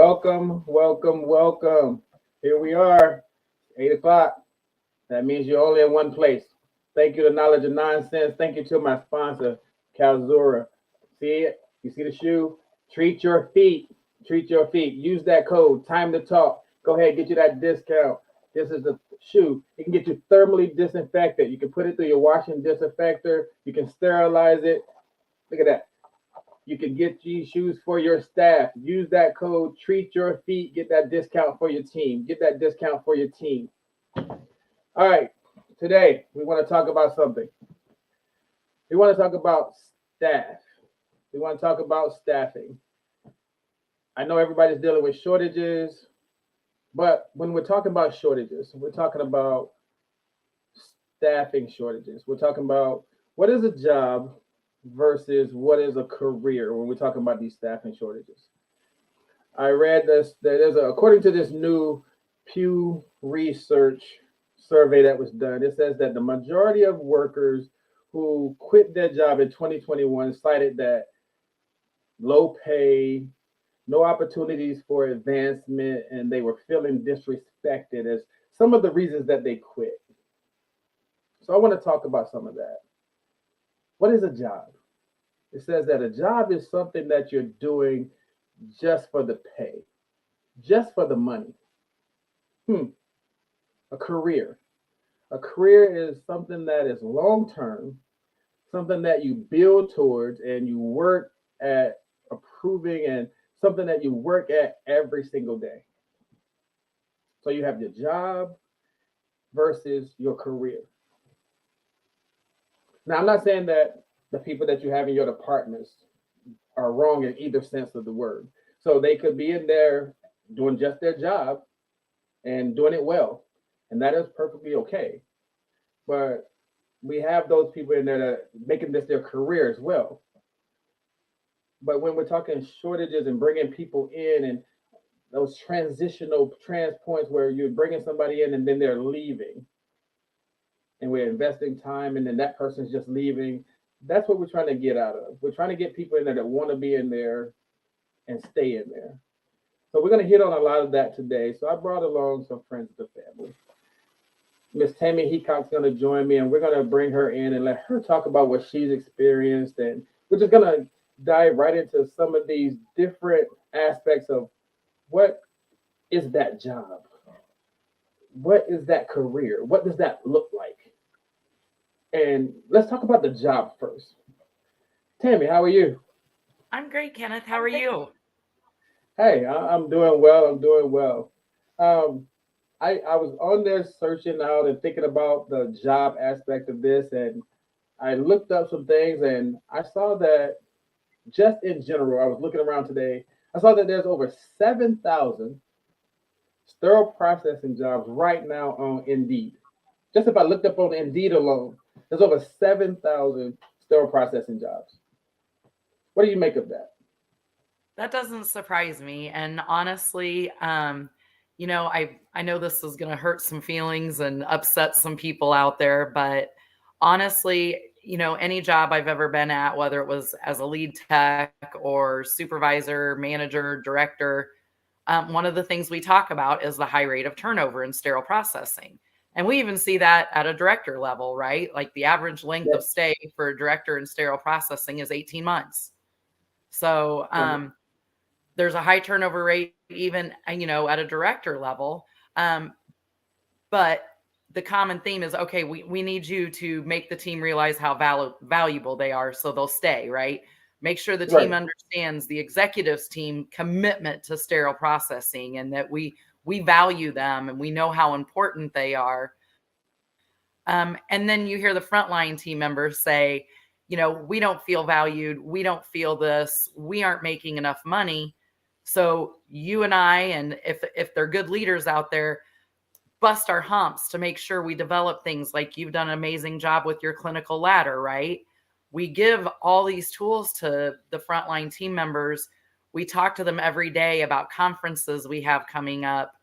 Welcome, welcome, welcome. Here we are, 8 o'clock. That means you're only in one place. Thank you to Knowledge of Nonsense. Thank you to my sponsor, Calzura. See it? You see the shoe? Treat your feet. Treat your feet. Use that code, time to talk. Go ahead, get you that discount. This is the shoe. It can get you thermally disinfected. You can put it through your washing disinfector. You can sterilize it. Look at that. You can get these shoes for your staff. Use that code, treat your feet, get that discount for your team. Get that discount for your team. All right, today we want to talk about something. We want to talk about staff. We want to talk about staffing. I know everybody's dealing with shortages, but when we're talking about shortages, we're talking about staffing shortages. We're talking about what is a job versus what is a career when we're talking about these staffing shortages. I read this, according to this new Pew Research survey that was done, it says that the majority of workers who quit their job in 2021 cited that low pay, no opportunities for advancement, and they were feeling disrespected as some of the reasons that they quit. So I want to talk about some of that. What is a job? It says that a job is something that you're doing just for the pay, just for the money. A career. A career is something that is long term, something that you build towards and you work at approving, and something that you work at every single day. So you have your job versus your career. Now, I'm not saying that the people that you have in your departments are wrong in either sense of the word. So they could be in there doing just their job and doing it well, and that is perfectly okay. But we have those people in there that making this their career as well. But when we're talking shortages and bringing people in and those transitional trans points where you're bringing somebody in and then they're leaving, and we're investing time and then that person's just leaving, that's what we're trying to get out of. We're trying to get people in there that want to be in there and stay in there. So we're going to hit on a lot of that today. So I brought along some friends of the family. Miss Tamara Heacock's going to join me, and we're going to bring her in and let her talk about what she's experienced. And we're just going to dive right into some of these different aspects of what is that job? What is that career? What does that look like? And let's talk about the job first. Tammy, how are you? I'm great, Kenneth. How are you? Hey, I'm doing well. I'm doing well. Um, I was on there searching out and thinking about the job aspect of this, and I looked up some things, and I saw that just in general, I was looking around today. I saw that there's over 7,000 sterile processing jobs right now on Indeed. Just if I looked up on Indeed alone, there's over 7,000 sterile processing jobs. What do you make of that? That doesn't surprise me. And honestly, I know this is going to hurt some feelings and upset some people out there, but honestly, any job I've ever been at, whether it was as a lead tech or supervisor, manager, director, one of the things we talk about is the high rate of turnover in sterile processing. And we even see that at a director level, right? Like the average length of Yes. stay for a director in sterile processing is 18 months. So Mhm. there's a high turnover rate, even, at a director level. Um, but the common theme is, okay, we need you to make the team realize how valuable they are so they'll stay, right? Make sure the team Right. understands the executives team commitment to sterile processing, and that we value them and we know how important they are. And then you hear the frontline team members say, we don't feel valued. We don't feel this. We aren't making enough money. So you and I, and if they're good leaders out there, bust our humps to make sure we develop things like you've done an amazing job with your clinical ladder, right? We give all these tools to the frontline team members. We talk to them every day about conferences we have coming up.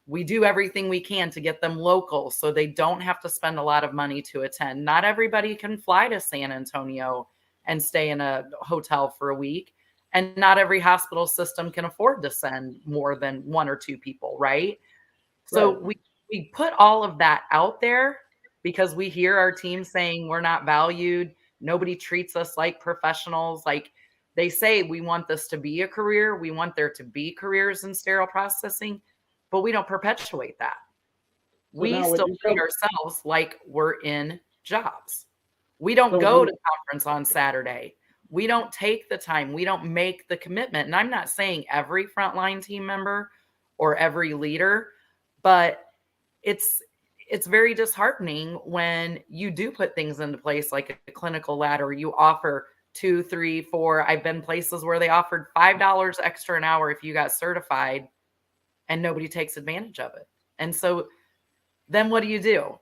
We do everything we can to get them local so they don't have to spend a lot of money to attend. Not everybody can fly to San Antonio and stay in a hotel for a week. And not every hospital system can afford to send more than 1 or 2 people, right? So Right. we put all of that out there because we hear our team saying we're not valued. Nobody treats us like professionals. Like they say, we want this to be a career. We want there to be careers in sterile processing, but we don't perpetuate that. So We now when still you treat come, ourselves like we're in jobs. We don't so go to when, conference on Saturday. We don't take the time. We don't make the commitment. And I'm not saying every frontline team member or every leader, but it's it's very disheartening when you do put things into place like a clinical ladder. You offer 2, 3, 4. I've been places where they offered $5 extra an hour if you got certified, and nobody takes advantage of it. And so then what do?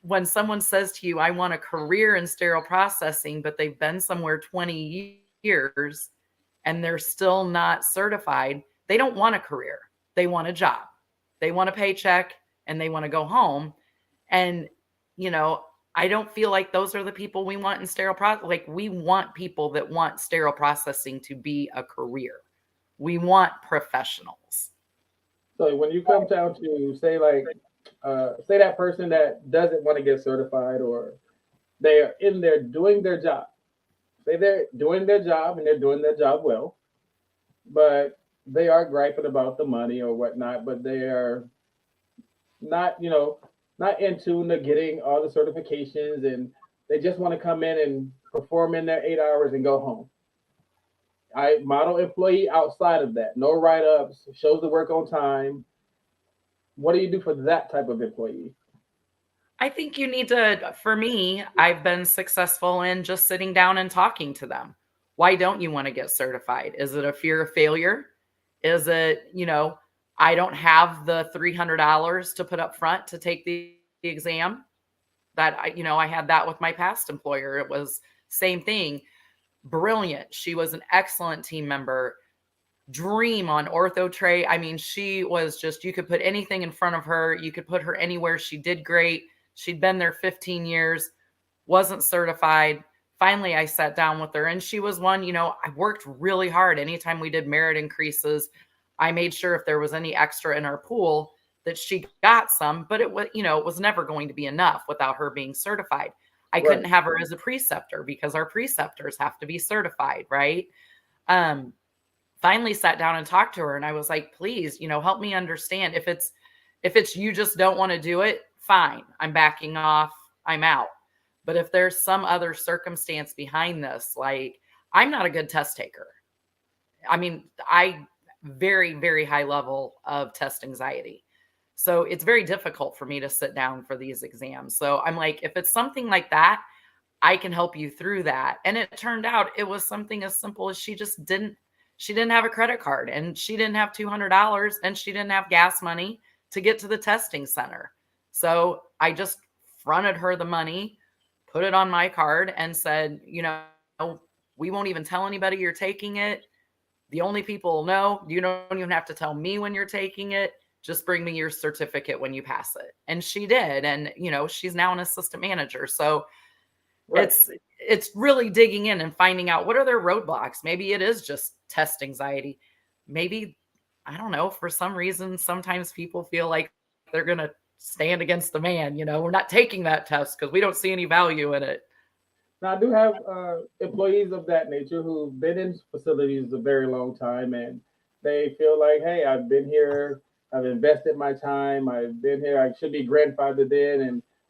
When someone says to you, I want a career in sterile processing, but they've been somewhere 20 years and they're still not certified, they don't want a career. They want a job. They want a paycheck and they want to go home. And, you know, I don't feel like those are the people we want in sterile processing. Like we want people that want sterile processing to be a career. We want professionals. so when you come down to say like, say that person that doesn't want to get certified, or they are in there doing their job. Say they're doing their job and they're doing their job well, but they are griping about the money or whatnot, but they are not, not in tune to getting all the certifications, and they just want to come in and perform in their 8 hours and go home. I model employee outside of that. No write ups, shows the work on time. What do you do for that type of employee? I think you need to, for me, I've been successful in just sitting down and talking to them. Why don't you want to get certified? Is it a fear of failure? Is it, I don't have the $300 to put up front to take the exam? That I had that with my past employer. It was same thing. Brilliant. She was an excellent team member. Dream on ortho tray. I mean, she was just, you could put anything in front of her. You could put her anywhere. She did great. She'd been there 15 years, wasn't certified. Finally, I sat down with her and she was one, I worked really hard. Anytime we did merit increases, I made sure if there was any extra in our pool that she got some, but it was never going to be enough without her being certified. I couldn't Right. have her as a preceptor because our preceptors have to be certified, right? Um, Finally sat down and talked to her and I was like, please, help me understand. If it's you just don't want to do it, fine. I'm backing off. I'm out. But if there's some other circumstance behind this, like I'm not a good test taker. I mean, I very, very high level of test anxiety. So it's very difficult for me to sit down for these exams. So I'm like, if it's something like that, I can help you through that. And it turned out it was something as simple as she didn't have a credit card and she didn't have $200 and she didn't have gas money to get to the testing center. So I just fronted her the money, put it on my card and said, we won't even tell anybody you're taking it. The only people will know. You don't even have to tell me when you're taking it. Just bring me your certificate when you pass it. And she did. And, she's now an assistant manager. So Right. it's really digging in and finding out what are their roadblocks. Maybe it is just test anxiety. Maybe, I don't know, for some reason, sometimes people feel like they're going to stand against the man. We're not taking that test because we don't see any value in it. Now, I do have employees of that nature who've been in facilities a very long time, and they feel like, hey, I've been here, I've invested my time, I've been here, I should be grandfathered in,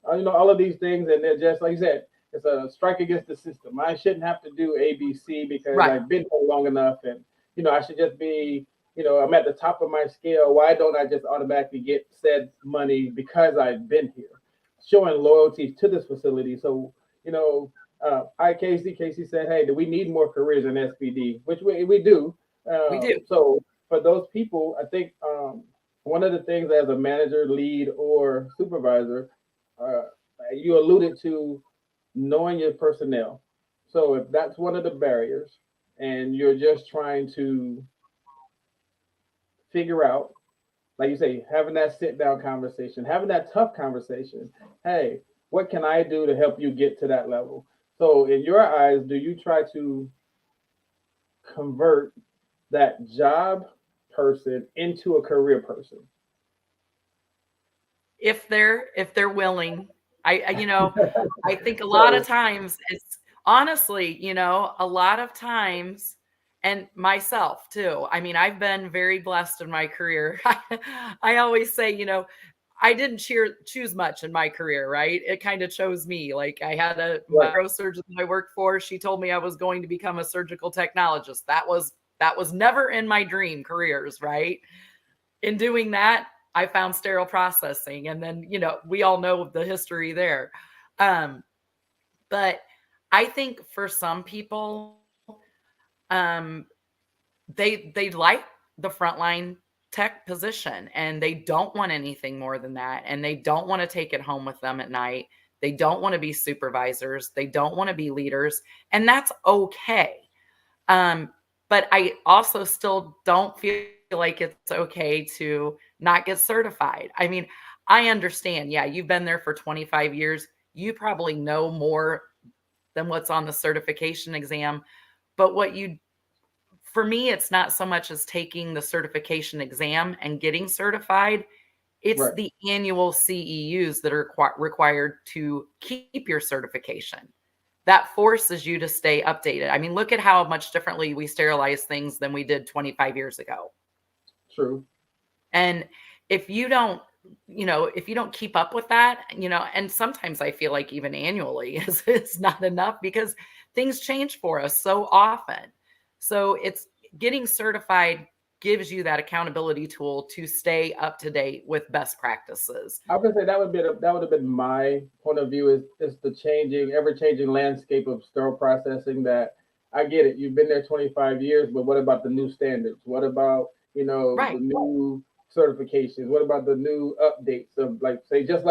and all of these things, and they're just like you said, it's a strike against the system. I shouldn't have to do ABC because Right. I've been here long enough, and I should just be, I'm at the top of my scale. Why don't I just automatically get said money because I've been here? Showing loyalty to this facility. So, you know, hi, Casey. Casey said, hey, do we need more careers in SPD? Which we do. We do. So for those people, I think one of the things as a manager, lead, or supervisor, uh, you alluded to knowing your personnel. So if that's one of the barriers and you're just trying to figure out, like you say, having that sit down conversation, having that tough conversation. Hey, what can I do to help you get to that level? So, in your eyes, do you try to convert that job person into a career person? If they're willing. I think a lot of So, times it's honestly, a lot of times, and myself too. I mean, I've been very blessed in my career. I always say, I didn't choose much in my career, right? It kind of chose me. Like I had my right, neurosurgeon that I worked for. She told me I was going to become a surgical technologist. That was never in my dream careers, right? In doing that, I found sterile processing. And then, we all know the history there. Um, but I think for some people, um, they like the frontline tech position and they don't want anything more than that. And they don't want to take it home with them at night. They don't want to be supervisors. They don't want to be leaders. And that's okay. Um, but I also still don't feel like it's okay to not get certified. I mean, I understand. Yeah, you've been there for 25 years. You probably know more than what's on the certification exam. But for me, it's not so much as taking the certification exam and getting certified. It's right. the annual CEUs that are required to keep your certification. That forces you to stay updated. I mean, look at how much differently we sterilize things than we did 25 years ago. True. And if you don't, if you don't keep up with that, and sometimes I feel like even annually is not enough because things change for us so often. So it's getting certified gives you that accountability tool to stay up to date with best practices. I would say that would have been my point of view is the changing, ever changing landscape of sterile processing. That I get it. You've been there 25 years, but what about the new standards? What about the Right. new certifications? What about the new updates of like say just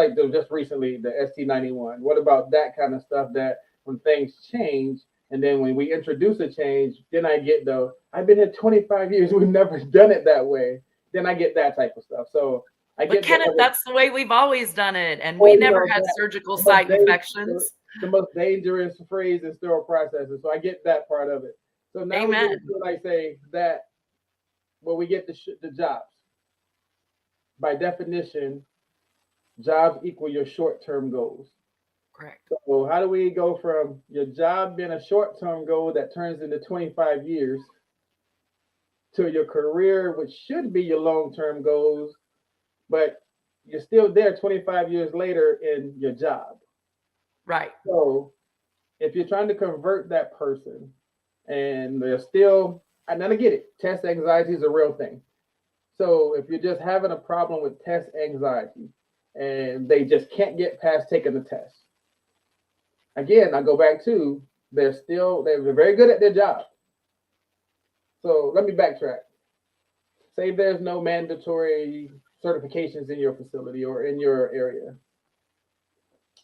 recently the ST91? What about that kind of stuff? That when things change, and then when we introduce a change, then I get I've been here 25 years. We've never done it that way. Then I get that type of stuff. So I But get the Kenneth, that's the way we've always done it. And we well, never had that surgical the most site dangerous, infections. the most dangerous phrase in sterile processing. So I get that part of it. So now we get Amen. into like say that we get the jobs. By definition, jobs equal your short-term goals. Correct. So how do we go from your job being a short-term goal that turns into 25 years to your career, which should be your long-term goals, but you're still there 25 years later in your job? Right. So if you're trying to convert that person and they're still, and then I get it, test anxiety is a real thing. So if you're just having a problem with test anxiety and they just can't get past taking the test, again, I go back to they're very good at their job. So let me backtrack. Say there's no mandatory certifications in your facility or in your area.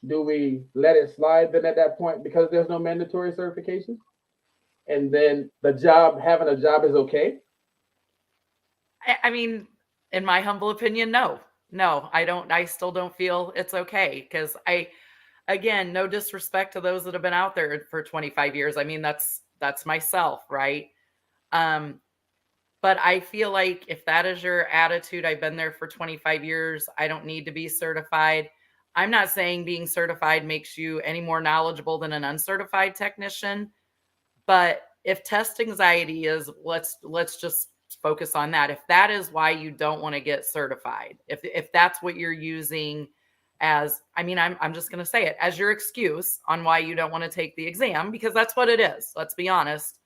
Do we let it slide then at that point because there's no mandatory certifications? And then having a job is okay? I mean, in my humble opinion, no. No, I don't. I still don't feel it's okay because again, no disrespect to those that have been out there for 25 years. I mean, that's myself, right? Um, but I feel like if that is your attitude, I've been there for 25 years. I don't need to be certified. I'm not saying being certified makes you any more knowledgeable than an uncertified technician, but if test anxiety is, let's just focus on that. If that is why you don't want to get certified, if that's what you're using as, I mean, I'm just going to say it as your excuse on why you don't want to take the exam, because that's what it is. Let's be honest.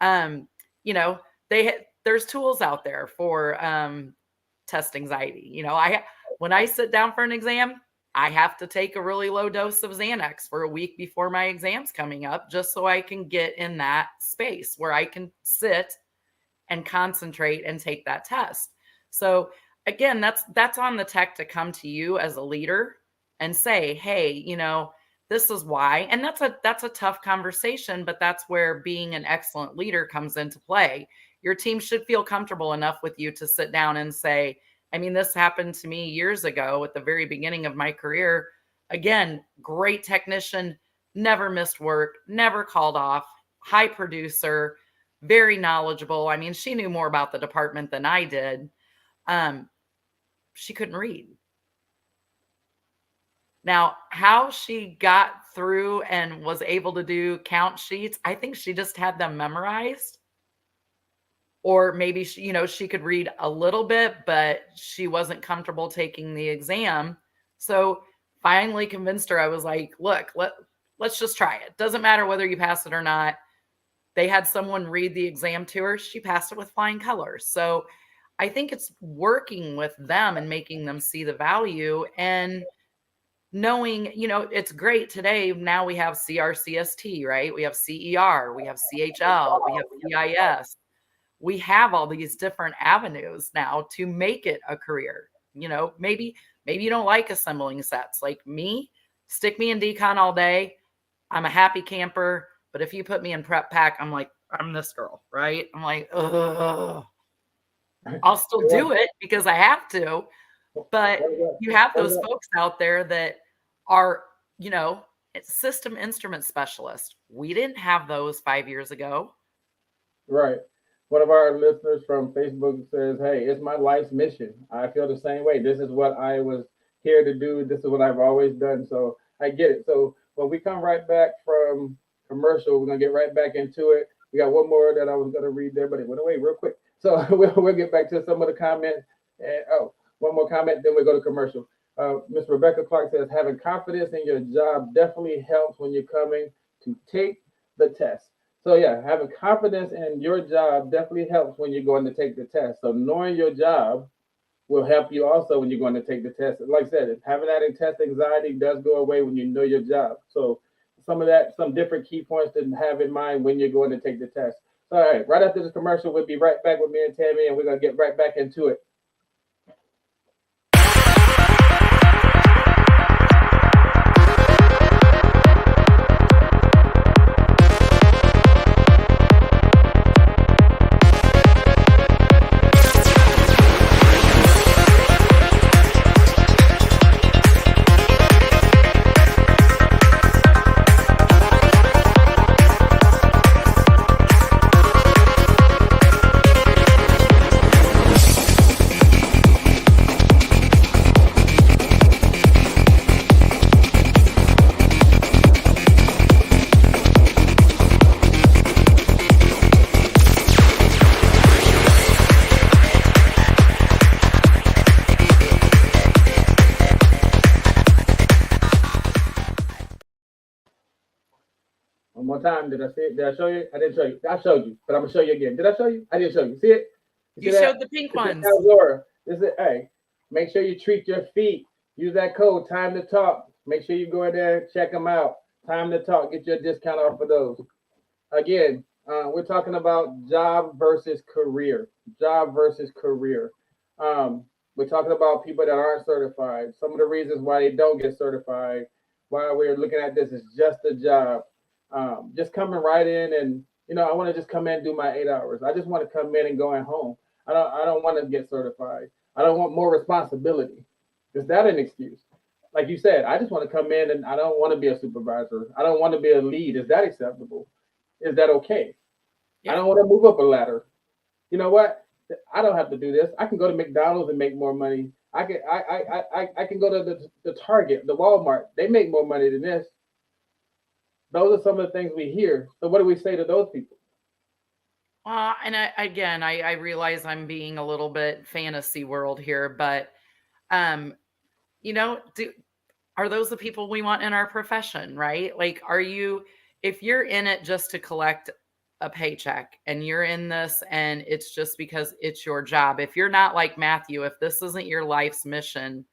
Um, you know, there's tools out there for test anxiety. When I sit down for an exam, I have to take a really low dose of Xanax for a week before my exam's coming up, just so I can get in that space where I can sit and concentrate and take that test. So again, that's on the tech to come to you as a leader and say, hey, this is why. And that's a tough conversation, but that's where being an excellent leader comes into play. Your team should feel comfortable enough with you to sit down and say, I mean, this happened to me years ago at the very beginning of my career. Again, great technician, never missed work, never called off, high producer, very knowledgeable. I mean, she knew more about the department than I did. She couldn't read. Now, how she got through and was able to do count sheets, I think she just had them memorized. Or maybe she could read a little bit, but she wasn't comfortable taking the exam. So finally convinced her. I was like, look, let's just try it. Doesn't matter whether you pass it or not. They had someone read the exam to her. She passed it with flying colors. So I think it's working with them and making them see the value and knowing, it's great today. Now we have CRCST, right? We have CER, we have CHL, we have CIS. We have all these different avenues now to make it a career. Maybe you don't like assembling sets like me. Stick me in decon all day. I'm a happy camper. But if you put me in prep pack, I'm like, I'm this girl, right? I'm like, ugh. I'll still do it because I have to. But you have those folks out there that are, system instrument specialists. We didn't have those 5 years ago. Right. One of our listeners from Facebook says, hey, it's my life's mission. I feel the same way. This is what I was here to do. This is what I've always done. So I get it. So when we come right back from commercial, we're going to get right back into it. We got one more that I was going to read there, but it went away real quick. So we'll get back to some of the comments. And, one more comment, then we'll go to commercial. Ms. Rebecca Clark says, having confidence in your job definitely helps when you're coming to take the test. So yeah, having confidence in your job definitely helps when you're going to take the test. So knowing your job will help you also when you're going to take the test. Like I said, having that test anxiety does go away when you know your job. So some different key points to have in mind when you're going to take the test. So, all right after this commercial, we'll be right back with me and Tammy, and we're going to get right back into it. One more time. Did I see it? Did I show you? I didn't show you. I showed you, but I'm gonna show you again. Did I show you? I didn't show you. See it? You showed the pink ones. Laura, this is hey. Make sure you treat your feet. Use that code Time to Talk. Make sure you go in there, check them out. Time to Talk. Get your discount off of those. Again, we're talking about job versus career. Job versus career. We're talking about people that aren't certified. Some of the reasons why they don't get certified. Why we're looking at this is just a job. Just coming right in and I want to just come in and do my 8 hours. I just want to come in and going home. I don't want to get certified. I don't want more responsibility. Is that an excuse? Like you said, I just want to come in and I don't want to be a supervisor. I don't want to be a lead. Is that acceptable? Is that okay? Yeah. I don't want to move up a ladder. You know what? I don't have to do this. I can go to McDonald's and make more money. I can go to the Target, the Walmart. They make more money than this. Those are some of the things we hear. So what do we say to those people? And I realize I'm being a little bit fantasy world here, but, are those the people we want in our profession, right? Like, if you're in it just to collect a paycheck and you're in this and it's just because it's your job, if you're not like Matthew, if this isn't your life's mission,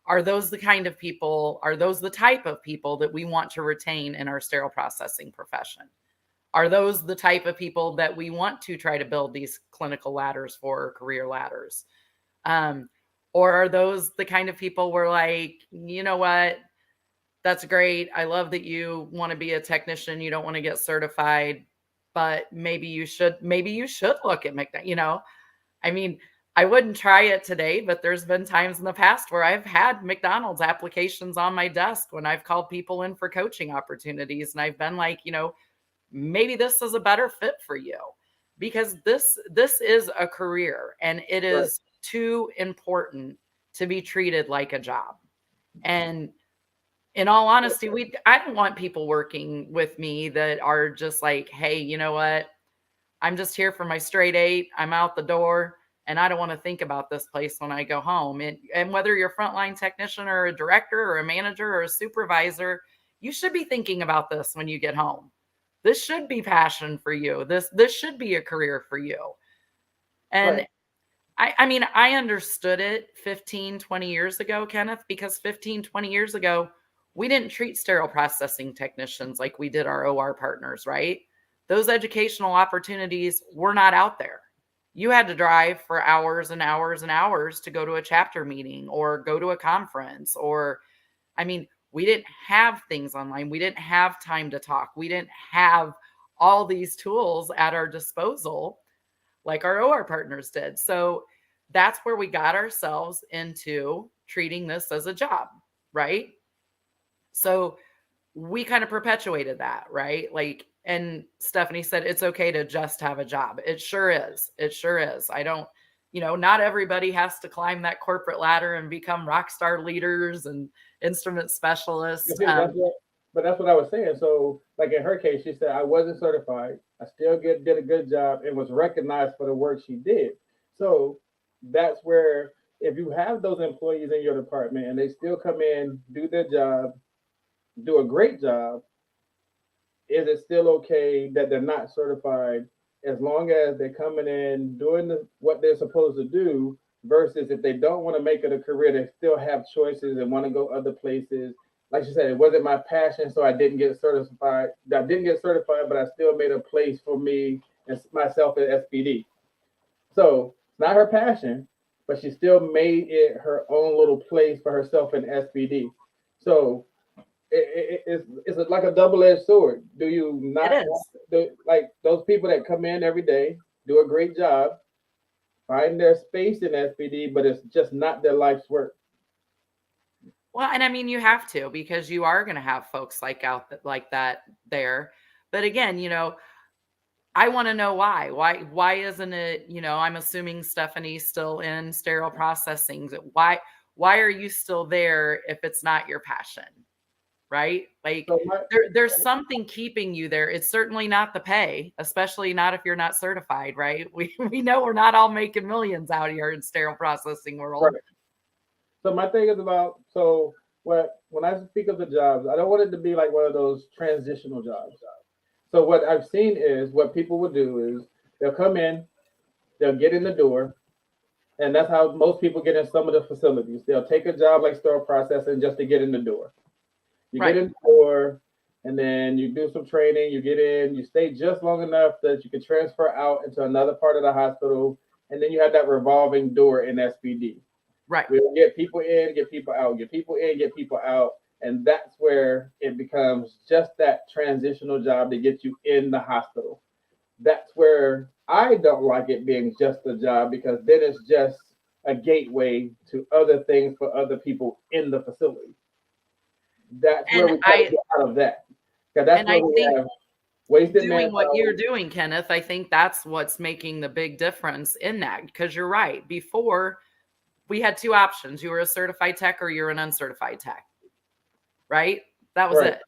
are those the type of people that we want to retain in our sterile processing profession? Are those the type of people that we want to try to build these clinical ladders for, career ladders? Or are those the kind of people we're like, you know what? That's great. I love that you want to be a technician. You don't want to get certified, but maybe you should look at McDonald's. I mean, I wouldn't try it today, but there's been times in the past where I've had McDonald's applications on my desk when I've called people in for coaching opportunities. And I've been like, maybe this is a better fit for you, because this is a career, and it is too important to be treated like a job. And in all honesty, I don't want people working with me that are just like, hey, you know what? I'm just here for my straight 8. I'm out the door, and I don't want to think about this place when I go home. And whether you're a frontline technician or a director or a manager or a supervisor, you should be thinking about this when you get home. This should be passion for you. This should be a career for you. And I mean, I understood it 15, 20 years ago, Kenneth, because 15, 20 years ago, we didn't treat sterile processing technicians like we did our OR partners, right? Those educational opportunities were not out there. You had to drive for hours and hours and hours to go to a chapter meeting or go to a conference. Or, I mean, we didn't have things online. We didn't have time to talk. We didn't have all these tools at our disposal like our OR partners did. So that's where we got ourselves into treating this as a job, right? So we kind of perpetuated that, right? Like, and Stephanie said, it's okay to just have a job. It sure is. It sure is. I don't, not everybody has to climb that corporate ladder and become rock star leaders and instrument specialists. But that's what I was saying. So, like in her case, she said, I wasn't certified. I still did a good job and was recognized for the work she did. So that's where, if you have those employees in your department and they still come in, do their job, do a great job, is it still okay that they're not certified as long as they're coming in doing what they're supposed to do, versus if they don't want to make it a career, they still have choices and want to go other places. Like you said, it wasn't my passion, so I didn't get certified. I didn't get certified, but I still made a place for me and myself at SPD. So it's not her passion, but she still made it her own little place for herself in SPD. So it's like a double-edged sword. Do you not like those people that come in every day, do a great job, find their space in SPD, but it's just not their life's work? Well, and I mean, you have to, because you are going to have folks like that there. But again, I want to know why. Why isn't it, I'm assuming Stephanie's still in sterile processing. Why are you still there if it's not your passion? Right? Like, there's something keeping you there. It's certainly not the pay, especially not if you're not certified, right? We know we're not all making millions out here in sterile processing world. Right. So my thing is about, when I speak of the jobs, I don't want it to be like one of those transitional jobs. So what I've seen is what people will do is they'll come in, they'll get in the door, and that's how most people get in some of the facilities. They'll take a job like sterile processing just to get in the door. You get in the door, and then you do some training, you get in, you stay just long enough that you can transfer out into another part of the hospital, and then you have that revolving door in SPD. Right. We'll get people in, get people out, get people in, get people out. And that's where it becomes just that transitional job to get you in the hospital. That's where I don't like it being just a job, because then it's just a gateway to other things for other people in the facility. That's where we got to get out of that. Because that's where we have wasted manpower. Doing what you're doing, Kenneth, I think that's what's making the big difference in that. Because you're right. Before, we had two options. You were a certified tech or you're an uncertified tech, right? That was it.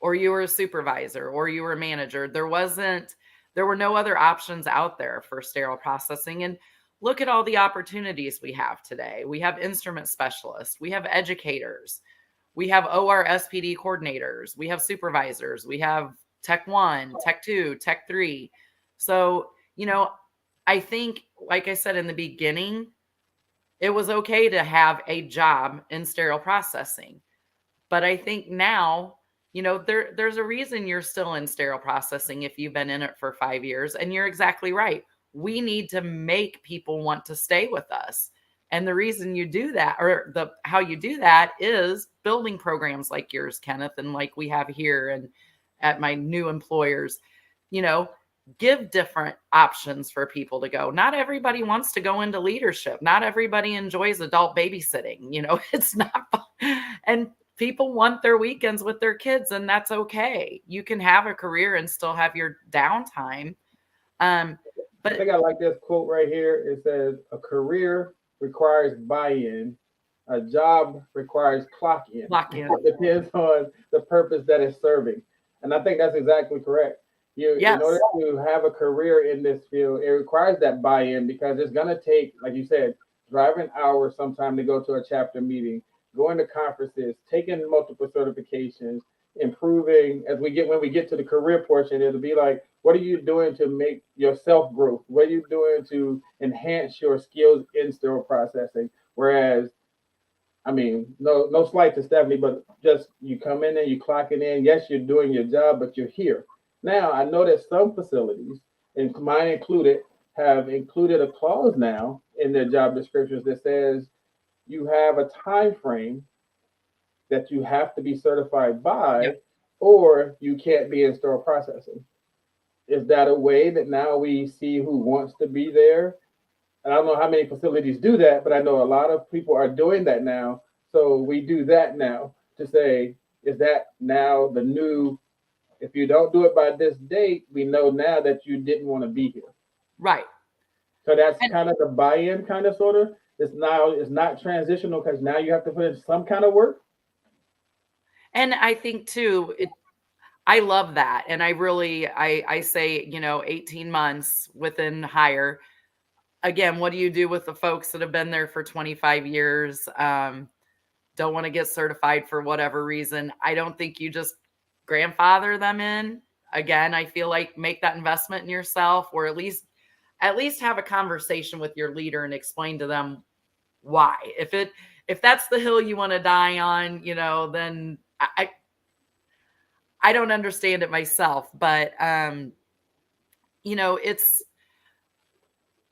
Or you were a supervisor or you were a manager. There were no other options out there for sterile processing. And look at all the opportunities we have today. We have instrument specialists. We have educators. We have OR SPD coordinators. We have supervisors. We have Tech 1, Tech 2, Tech 3. So, I think, like I said in the beginning, it was okay to have a job in sterile processing. But I think now, there's a reason you're still in sterile processing if you've been in it for 5 years. And you're exactly right. We need to make people want to stay with us. And the reason you do that, or how you do that, is building programs like yours, Kenneth, and like we have here and at my new employers. Give different options for people to go. Not everybody wants to go into leadership. Not everybody enjoys adult babysitting. It's not fun. And people want their weekends with their kids, and that's okay. You can have a career and still have your downtime. But I think I like this quote right here. It says, "A career requires buy-in. A job requires clock in. lock in. It depends on the purpose that it's serving." And I think that's exactly correct. In order Yes. to have a career in this field, it requires that buy-in because it's gonna take, like you said, driving hours sometime to go to a chapter meeting, going to conferences, taking multiple certifications, improving. As we get when we get to the career portion, it'll be like, what are you doing to make yourself growth? What are you doing to enhance your skills in sterile processing? Whereas, I mean, no slight to Stephanie, but just you come in and you clocking in. Yes, you're doing your job, but you're here. Now, I know that some facilities, and mine included, have included a clause now in their job descriptions that says you have a time frame that you have to be certified by, Yep. or you can't be in sterile processing. Is that a way that now we see who wants to be there? And I don't know how many facilities do that, but I know a lot of people are doing that now. So we do that now to say, is that now the new? If you don't do it by this date, we know now that you didn't want to be here. Right. So that's And kind of the buy-in, kind of sort of. It's not transitional because now you have to put in some kind of work. and I think too, I love that. And I say, 18 months within hire. Again, what do you do with the folks that have been there for 25 years? Don't want to get certified for whatever reason. I don't think you just grandfather them in. Again, I feel like make that investment in yourself, or at least have a conversation with your leader and explain to them why. If that's the hill you want to die on, then I don't understand it myself, but you know, it's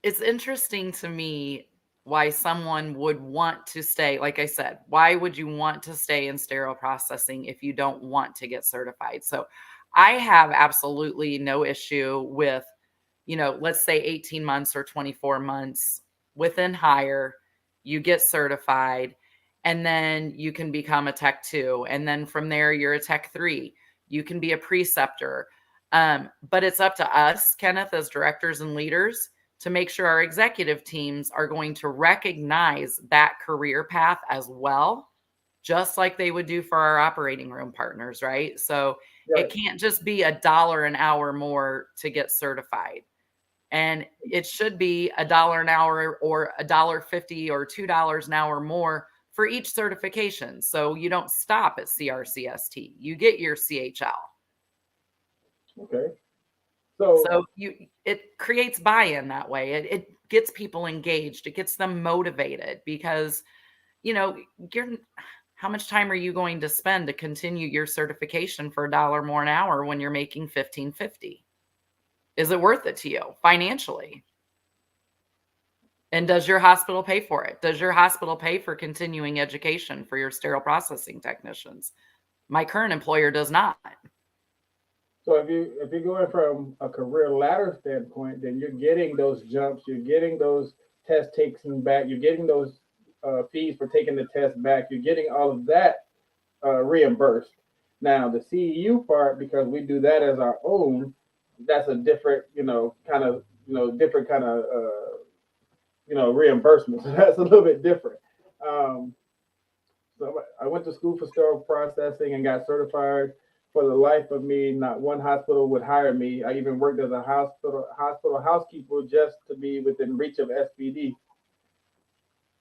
it's interesting to me why someone would want to stay. Like I said, why would you want to stay in sterile processing if you don't want to get certified? So I have absolutely no issue with, let's say 18 months or 24 months within hire, you get certified, and then you can become a tech 2. And then from there, you're a tech 3. You can be a preceptor. But it's up to us, Kenneth, as directors and leaders, to make sure our executive teams are going to recognize that career path as well, just like they would do for our operating room partners, right? So it Right. can't just be $1 an hour more to get certified. And it should be $1 an hour or $1.50 or $2 an hour more for each certification. So you don't stop at CRCST, you get your CHL. Okay. So So it creates buy-in that way. It gets people engaged. It gets them motivated because, you know, you're how much time are you going to spend to continue your certification for $1 more an hour when you're making 15.50? Is it worth it to you financially? And does your hospital pay for it? Does your hospital pay for continuing education for your sterile processing technicians? My current employer does not. So if you're going from a career ladder standpoint, then you're getting those jumps, you're getting those test takes back, you're getting those fees for taking the test back, you're getting all of that reimbursed. Now the CEU part, because we do that as our own, that's a different, kind of, different kind of, reimbursement. So that's a little bit different. Um, so I went to school for sterile processing and got certified. For the life of me, not one hospital would hire me. I even worked as a hospital housekeeper just to be within reach of SPD.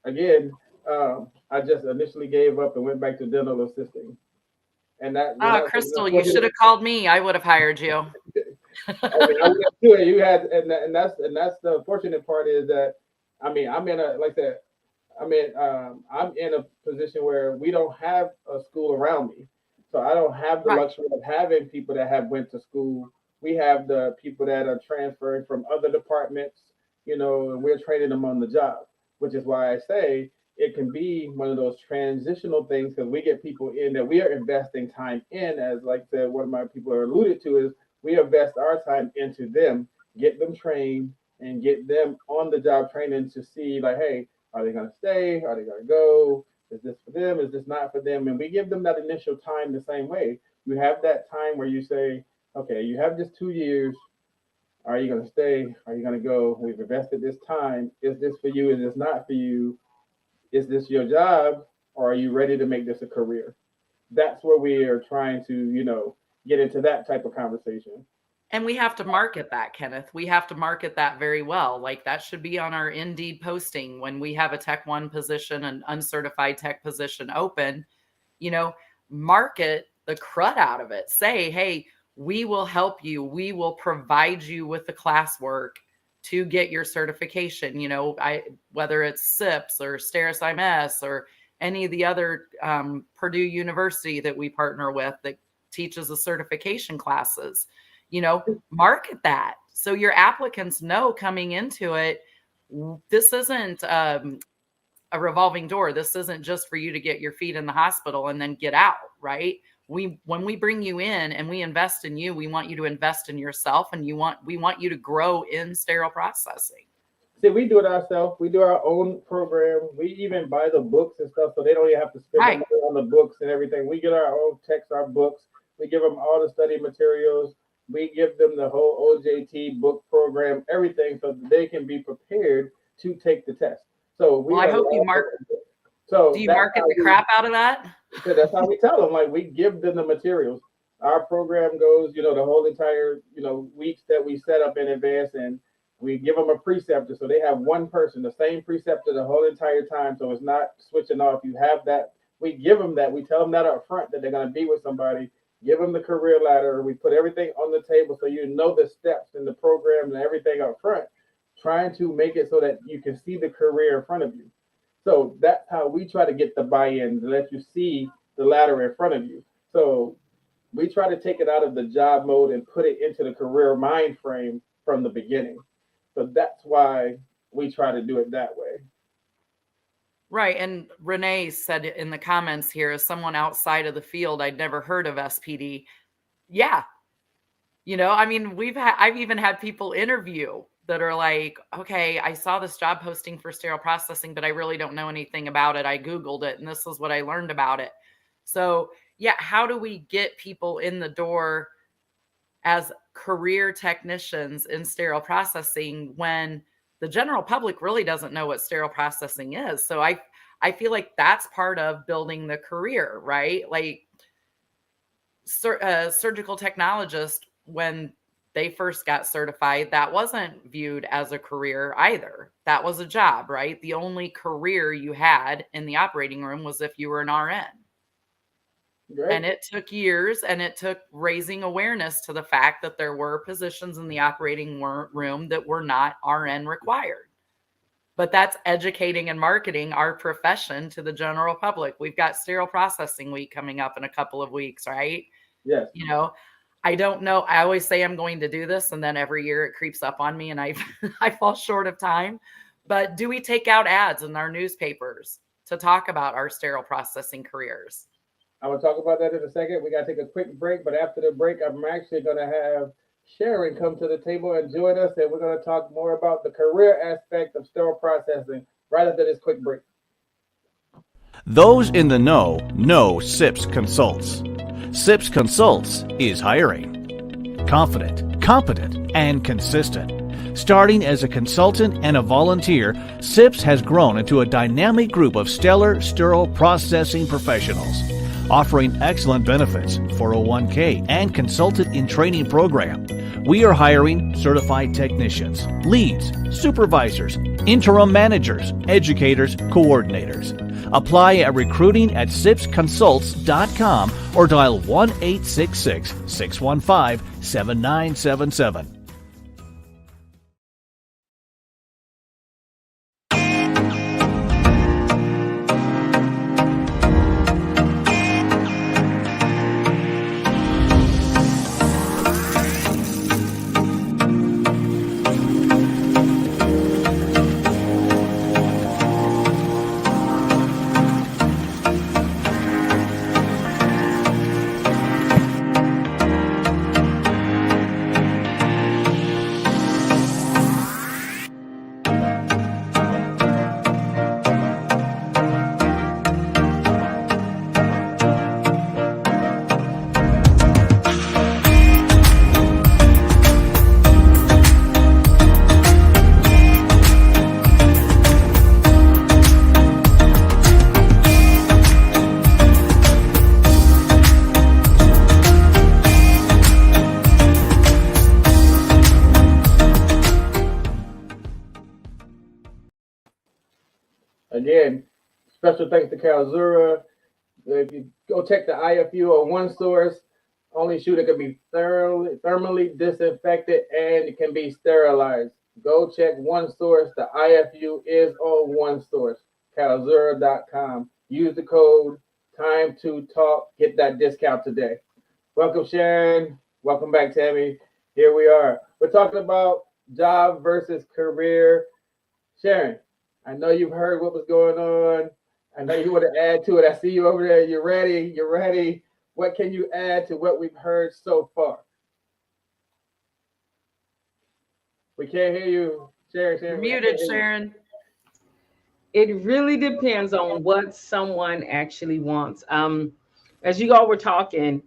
Again, I just initially gave up and went back to dental assisting. And Ah, that's an Crystal, you should unfortunate. have called me. I would have hired you. I mean, I went to it. You had, and that's the unfortunate part is that, I mean, I'm in a like that. I mean, I'm in a position where we don't have a school around me, so I don't have the Right. luxury of having people that have went to school. We have the people that are transferring from other departments, and we're training them on the job, which is why I say it can be one of those transitional things because we get people in that we are investing time in. As like I said, one of my people are alluded to is we invest our time into them, get them trained, and get them on the job training to see like, hey, are they going to stay? Are they going to go? Is this for them? Is this not for them? And we give them that initial time the same way. You have that time where you say, okay, you have just 2 years. Are you going to stay? Are you going to go? We've invested this time. Is this for you? Is this not for you? Is this your job? Or are you ready to make this a career? That's where we are trying to, get into that type of conversation. And we have to market that, Kenneth. We have to market that very well. Like that should be on our Indeed posting when we have a Tech 1 position, an uncertified tech position open, you know, market the crud out of it. Say, hey, we will help you. We will provide you with the classwork to get your certification. Whether it's SIPS or STERIS IMS or any of the other Purdue University that we partner with that teaches the certification classes, market that. So your applicants know coming into it, this isn't a revolving door. This isn't just for you to get your feet in the hospital and then get out, right? When we bring you in and we invest in you, we want you to invest in yourself, and we want you to grow in sterile processing. See, we do it ourselves. We do our own program. We even buy the books and stuff, so they don't even have to spend money on the books and everything. We get our own texts, our books. We give them all the study materials. We give them the whole OJT book program, everything, so that they can be prepared to take the test. So I hope you market. So do you market the crap out of that? That's how we tell them. Like, we give them the materials. Our program goes, the whole entire, weeks that we set up in advance, and we give them a preceptor. So they have one person, the same preceptor the whole entire time. So it's not switching off. You have that. We give them that. We tell them that up front, that they're going to be with somebody. Give them the career ladder. We put everything on the table so the steps in the program and everything up front, trying to make it so that you can see the career in front of you. So that's how we try to get the buy-in, to let you see the ladder in front of you. So we try to take it out of the job mode and put it into the career mind frame from the beginning. So that's why we try to do it that way. Right. And Renee said in the comments here, as someone outside of the field, I'd never heard of SPD. Yeah. I've even had people interview that are like, okay, I saw this job posting for sterile processing, but I really don't know anything about it. I Googled it and this is what I learned about it. So yeah, how do we get people in the door as career technicians in sterile processing when the general public really doesn't know what sterile processing is? So I feel like that's part of building the career, right? Like surgical technologist, when they first got certified, that wasn't viewed as a career either. That was a job, right? The only career you had in the operating room was if you were an RN. Right. And it took years, and it took raising awareness to the fact that there were positions in the operating room that were not RN required. But that's educating and marketing our profession to the general public. We've got Sterile Processing Week coming up in a couple of weeks, right? Yes. I don't know. I always say I'm going to do this, and then every year it creeps up on me and I fall short of time. But do we take out ads in our newspapers to talk about our sterile processing careers? I'm going to talk about that in a second. We got to take a quick break, but after the break, I'm actually going to have Sharon come to the table and join us, and we're going to talk more about the career aspect of sterile processing right after this quick break. Those in the know SIPS Consults. SIPS Consults is hiring. Confident, competent, and consistent. Starting as a consultant and a volunteer, SIPS has grown into a dynamic group of stellar sterile processing professionals, offering excellent benefits, 401k, and consultant in training program. We are hiring certified technicians, leads, supervisors, interim managers, educators, coordinators. Apply at recruiting@sipsconsults.com or dial 1-866-615-7977. Again, special thanks to Calzura. If you go check the IFU on one source, only shoe that can be thermally disinfected and it can be sterilized. Go check one source. The IFU is on one source, calzura.com. Use the code time to talk. Get that discount today. Welcome, Sharon. Welcome back, Tammy. Here we are. We're talking about job versus career. Sharon, I know you've heard what was going on. I know you want to add to it. I see you over there. You're ready. You're ready. What can you add to what we've heard so far? We can't hear you, Sharon. You're muted, Sharon. It really depends on what someone actually wants. As you all were talking,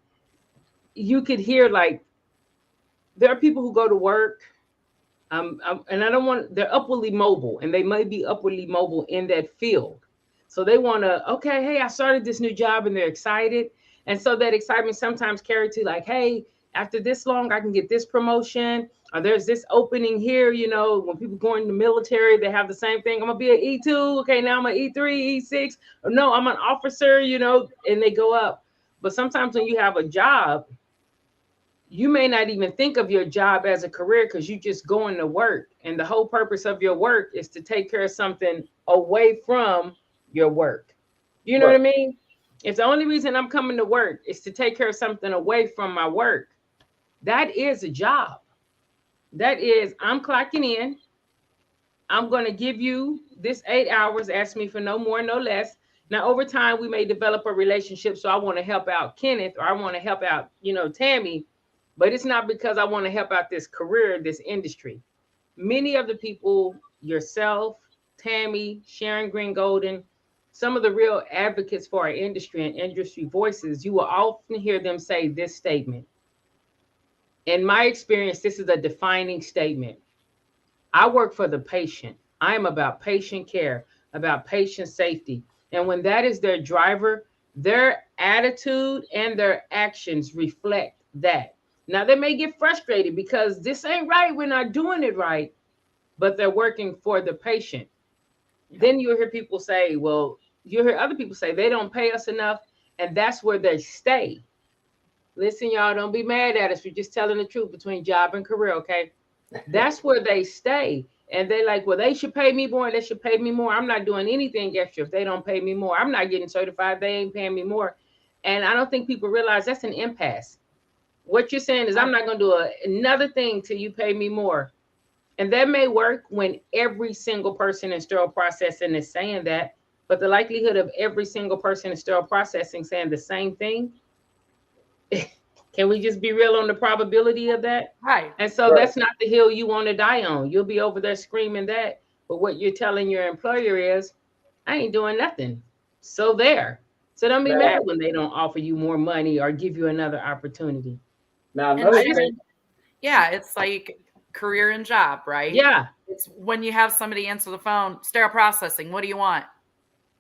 you could hear like there are people who go to work, and I don't want, they're upwardly mobile, and they might be upwardly mobile in that field. So they want to, okay, hey, I started this new job, and they're excited. And so that excitement sometimes carried to like, hey, after this long, I can get this promotion, or there's this opening here. You know, when people go in the military, they have the same thing. I'm gonna be an E2. Okay, now I'm an E3, E6. Or no, I'm an officer. You know, and they go up. But sometimes when you have a job, you may not even think of your job as a career because you just going to work, and the whole purpose of your work is to take care of something away from your work. You know what I mean? If the only reason I'm coming to work is to take care of something away from my work, that is a job. That is, I'm clocking in. I'm going to give you this 8 hours. Ask me for no more, no less. Now, over time, we may develop a relationship. So I want to help out Kenneth, or I want to help out, you know, Tammy, but it's not because I want to help out this career, this industry. Many of the people, yourself, Tammy, Sharon Green Golden, some of the real advocates for our industry and industry voices, you will often hear them say this statement. In my experience, this is a defining statement. I work for the patient. I am about patient care, about patient safety. And when that is their driver, their attitude and their actions reflect that. Now, they may get frustrated because this ain't right. We're not doing it right, but they're working for the patient. Then you'll hear people say, well, you'll hear other people say they don't pay us enough. And that's where they stay. Listen, y'all, don't be mad at us. We're just telling the truth between job and career, okay? That's where they stay. And they're like, well, they should pay me more. They should pay me more. I'm not doing anything extra if they don't pay me more. I'm not getting certified. They ain't paying me more. And I don't think people realize that's an impasse. What you're saying is I'm not going to do another thing till you pay me more. And that may work when every single person in sterile processing is saying that. But the likelihood of every single person in sterile processing saying the same thing, can we just be real on the probability of that? Right. And so that's not the hill you want to die on. You'll be over there screaming that. But what you're telling your employer is, I ain't doing nothing. So there. So don't be mad when they don't offer you more money or give you another opportunity. Now, yeah, it's like career and job, right? Yeah. It's when you have somebody answer the phone, sterile processing, what do you want?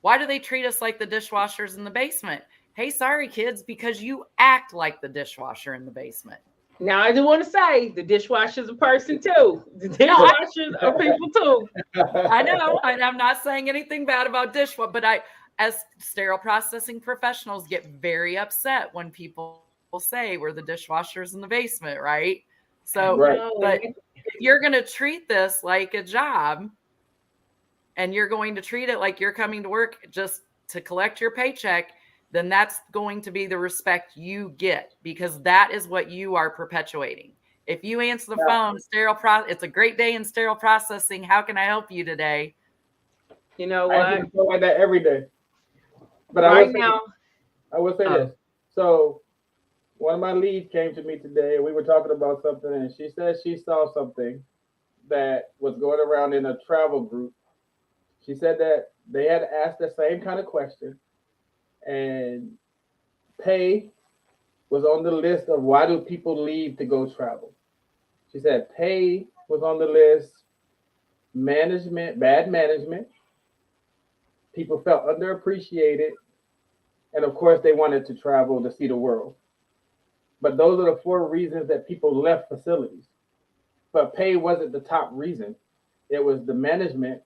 Why do they treat us like the dishwashers in the basement? Hey, sorry, kids, because you act like the dishwasher in the basement. Now, I do want to say the dishwasher's a person too. The dishwashers are people too. I know. I'm not saying anything bad about dishwasher, but as sterile processing professionals, get very upset when people say we're the dishwashers in the basement, right? So, but if you're going to treat this like a job and you're going to treat it like you're coming to work just to collect your paycheck, then that's going to be the respect you get, because that is what you are perpetuating. If you answer the phone, it's a great day in sterile processing. How can I help you today? You know what? I feel like that every day. But I will say this. So one of my leads came to me today, and we were talking about something, and she said she saw something that was going around in a travel group. She said that they had asked the same kind of question, and pay was on the list of why do people leave to go travel. She said pay was on the list, management, bad management, people felt underappreciated, and of course they wanted to travel to see the world. But those are the 4 reasons that people left facilities. But pay wasn't the top reason. It was the management,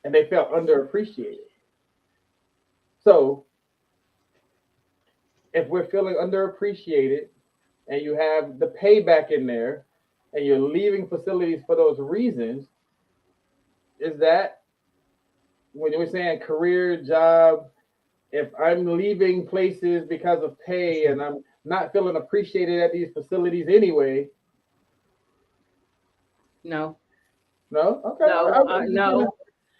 and they felt underappreciated. So if we're feeling underappreciated and you have the payback in there and you're leaving facilities for those reasons, is that when you're saying career, job, if I'm leaving places because of pay and I'm not feeling appreciated at these facilities anyway? No, No? Okay.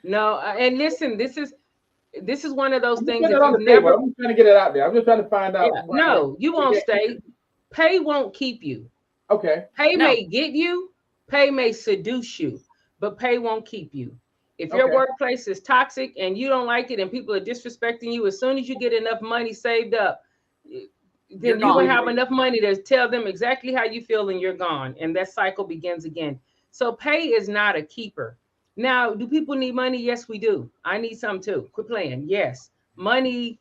no. And listen, this is one of those I'm just things. putting If it on you've the table. never, I'm just trying to get it out there. I'm just trying to find out. no, you won't stay. Pay won't keep you. Okay. Pay No. may get you, pay may seduce you, but pay won't keep you. If your Okay. workplace is toxic and you don't like it and people are disrespecting you, as soon as you get enough money saved up, then you will have enough money to tell them exactly how you feel and you're gone. And that cycle begins again. So pay is not a keeper. Now, do people need money? Yes, we do. I need some too. Quit playing. Yes, money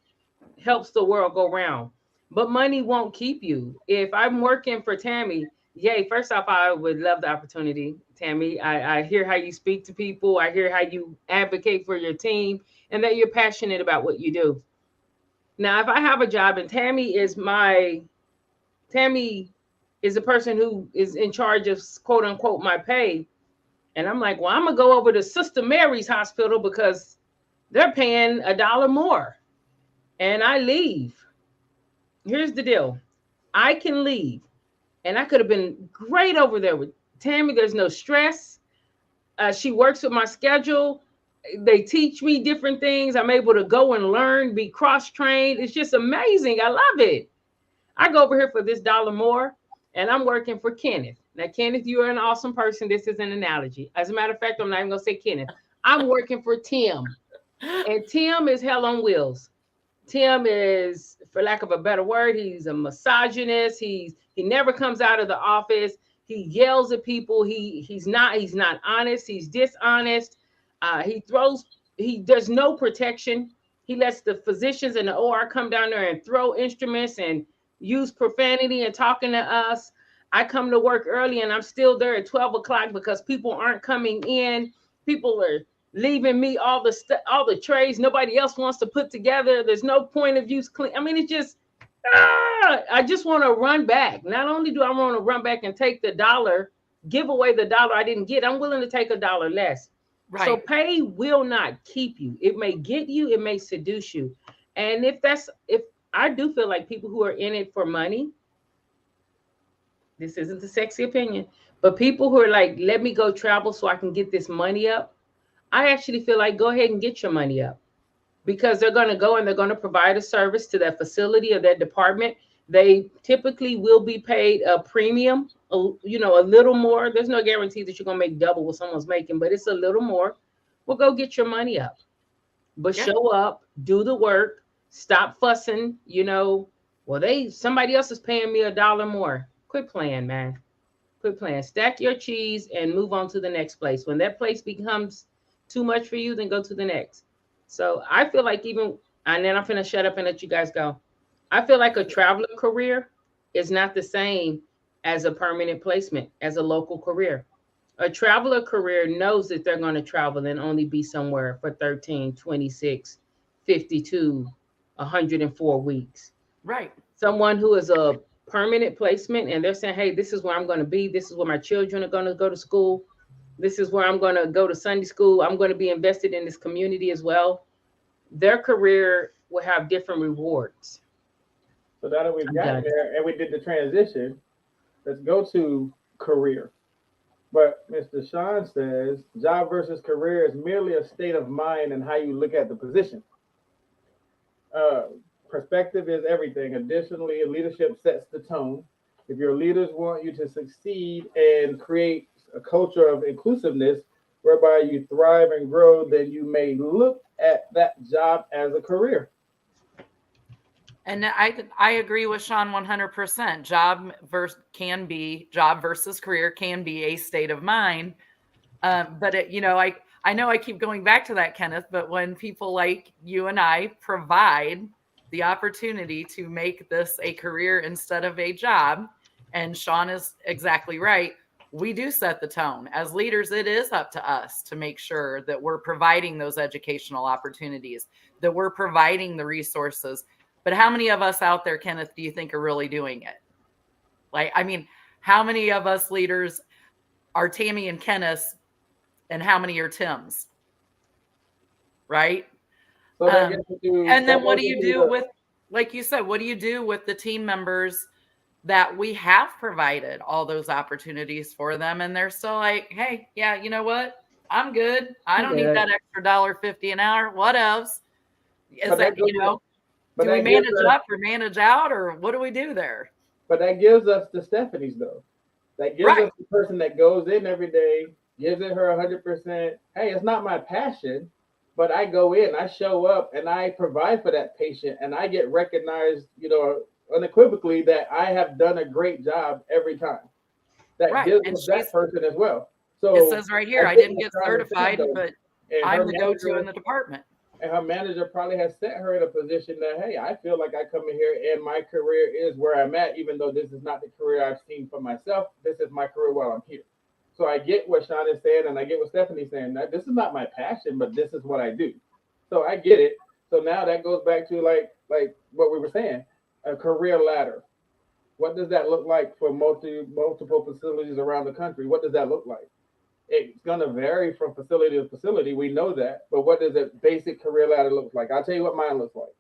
helps the world go round, but money won't keep you. If I'm working for Tammy, yay, first off, I would love the opportunity, Tammy. I hear how you speak to people. I hear how you advocate for your team and that you're passionate about what you do. Now, if I have a job and Tammy is the person who is in charge of quote unquote my pay, and I'm like, well, I'm gonna go over to Sister Mary's hospital because they're paying $1 more, and I leave. Here's the deal. I can leave, and I could have been great over there with Tammy. There's no stress. She works with my schedule. They teach me different things. I'm able to go and learn, be cross-trained. It's just amazing. I love it. I go over here for this $1 more, and I'm working for Kenneth. Now, Kenneth, you are an awesome person. This is an analogy. As a matter of fact, I'm not even going to say Kenneth. I'm working for Tim, and Tim is hell on wheels. Tim is, for lack of a better word, he's a misogynist. He never comes out of the office. He yells at people. He's not honest. He's dishonest. There's no protection. He lets the physicians and the OR come down there and throw instruments and use profanity and talking to us. I come to work early and I'm still there at 12 o'clock because people aren't coming in. People are leaving me all the trays nobody else wants to put together. There's no point of use clean. I mean, it's just, I just want to run back. Not only do I want to run back and take the $1, give away the $1 I didn't get, I'm willing to take $1 less. Right. So pay will not keep you. It may get you, it may seduce you. And if I do feel like people who are in it for money, this isn't the sexy opinion, but people who are like, let me go travel so I can get this money up, I actually feel like go ahead and get your money up, because they're going to go and they're going to provide a service to that facility or that department. They typically will be paid a premium, a little more. There's no guarantee that you're going to make double what someone's making, but it's a little more. Well, go get your money up, but show up, do the work, stop fussing. Well, somebody else is paying me $1 more. Quit playing, man. Quit playing. Stack your cheese and move on to the next place. When that place becomes too much for you, then go to the next. So I feel like and then I'm going to shut up and let you guys go. I feel like a traveler career is not the same as a permanent placement, as a local career. A traveler career knows that they're going to travel and only be somewhere for 13, 26, 52, 104 weeks. Right. Someone who is a permanent placement and they're saying, hey, this is where I'm going to be. This is where my children are going to go to school. This is where I'm going to go to Sunday school. I'm going to be invested in this community as well. Their career will have different rewards. So now that we've gotten there and we did the transition, let's go to career. But Mr. Sean says job versus career is merely a state of mind and how you look at the position. Perspective is everything. Additionally, leadership sets the tone. If your leaders want you to succeed and create a culture of inclusiveness whereby you thrive and grow, then you may look at that job as a career. And I agree with Sean 100%. Job versus career can be a state of mind. But I know I keep going back to that, Kenneth, but when people like you and I provide the opportunity to make this a career instead of a job, and Sean is exactly right, we do set the tone. As leaders, it is up to us to make sure that we're providing those educational opportunities, that we're providing the resources. But how many of us out there, Kenneth, do you think are really doing it? Like, I mean, how many of us leaders are Tammy and Kenneth, and how many are Tim's? Right? So that gets into, And then that what goes do you into do the- with, like you said, what do you do with the team members that we have provided all those opportunities for them, and they're still like, hey, yeah, you know what? I'm good. I don't need that extra $1.50 an hour. What else? Is But that, that you know, but do we that gives manage us- up or manage out, or what do we do there? But that gives us the Stephanies, though. That gives Right. us the person that goes in every day, gives it her 100%. Hey, it's not my passion, but I go in, I show up, and I provide for that patient, and I get recognized, you know, unequivocally that I have done a great job every time. That Right. gives And us that she's, person as well. So it says right here, I didn't get certified, but and I'm her the go-to manager- in the department. and her manager probably has set her in a position that, hey, I feel like I come in here and my career is where I'm at, even though this is not the career I've seen for myself. This is my career while I'm here. So I get what Sean is saying, and I get what Stephanie's saying. That this is not my passion, but this is what I do. So I get it. So now that goes back to like what we were saying, a career ladder. What does that look like for multiple facilities around the country? What does that look like? It's going to vary from facility to facility. We know that. But what does a basic career ladder look like? I'll tell you what mine looks like.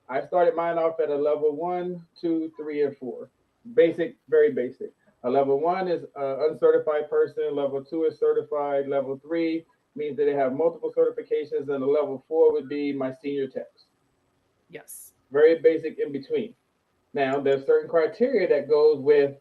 I started mine off at a level 1, 2, 3, and 4. Basic, very basic. A level 1 is an uncertified person. Level 2 is certified. Level 3 means that they have multiple certifications. And a level 4 would be my senior techs. Yes. Very basic in between. Now, there's certain criteria that goes with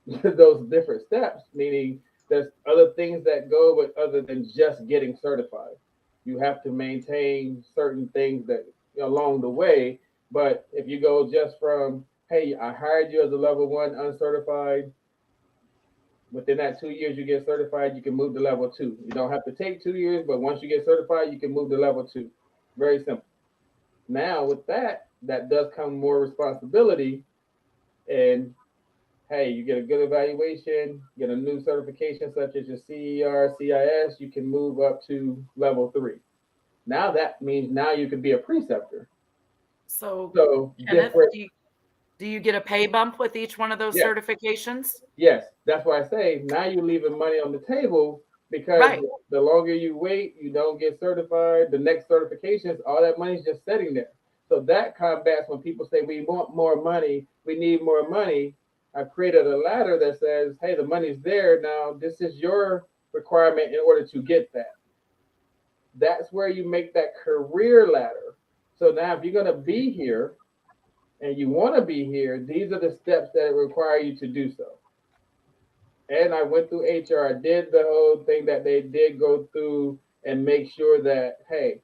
those different steps, meaning there's other things that go with other than just getting certified. You have to maintain certain things that along the way. But if you go just from, hey, I hired you as a level 1 uncertified, within that 2 years you get certified, you can move to level 2. You don't have to take 2 years, but once you get certified, you can move to level 2. Very simple. Now with that does come more responsibility, and hey, you get a good evaluation, get a new certification such as your CER, CIS, you can move up to level 3. Now that means now you can be a preceptor. So Kenneth, different. do you get a pay bump with each one of those certifications? Yes, that's why I say now you're leaving money on the table, because the longer you wait, you don't get certified. The next certifications, all that money's just sitting there. So that combats when people say we want more money, we need more money. I've created a ladder that says, hey, the money's there. Now this is your requirement in order to get that. That's where you make that career ladder. So now if you're going to be here and you want to be here, these are the steps that require you to do so. And I went through HR. I did the whole thing that they did go through and make sure that, hey,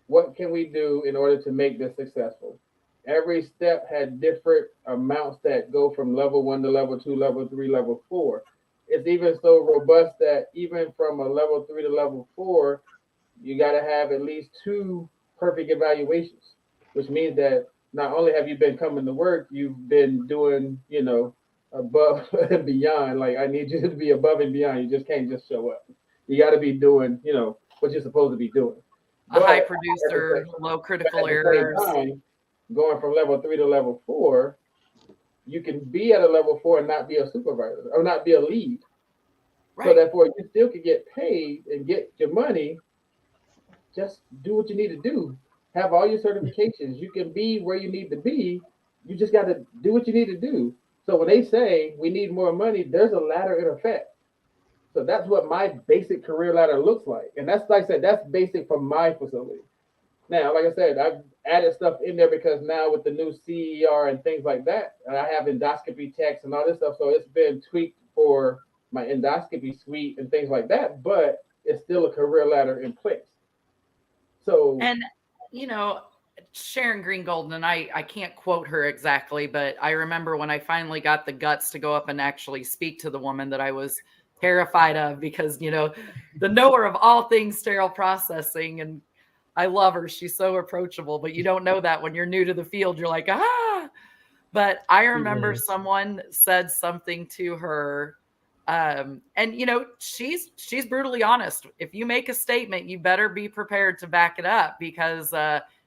what can we do in order to make this successful? Every step had different amounts that go from level 1 to level 2, level 3, level 4. It's even so robust that even from a level 3 to level 4, you got to have at least 2 perfect evaluations, which means that not only have you been coming to work, you've been doing, above and beyond. Like, I need you to be above and beyond. You just can't just show up. You got to be doing, what you're supposed to be doing. A high producer, low critical errors. Time, going from level 3 to level 4, you can be at a level 4 and not be a supervisor or not be a lead. Right. So therefore, you still can get paid and get your money. Just do what you need to do. Have all your certifications. You can be where you need to be. You just got to do what you need to do. So when they say we need more money, there's a ladder in effect. So that's what my basic career ladder looks like. And that's, like I said, that's basic from my facility. Now, like I said, I've added stuff in there because now with the new CER and things like that, and I have endoscopy techs and all this stuff. So it's been tweaked for my endoscopy suite and things like that, but it's still a career ladder in place. So, and Sharon Green-Golden, and I can't quote her exactly, but I remember when I finally got the guts to go up and actually speak to the woman that I was terrified of, because, the knower of all things sterile processing, and I love her. She's so approachable, but you don't know that when you're new to the field. You're like, ah. But I remember someone said something to her And she's brutally honest. If you make a statement, you better be prepared to back it up, because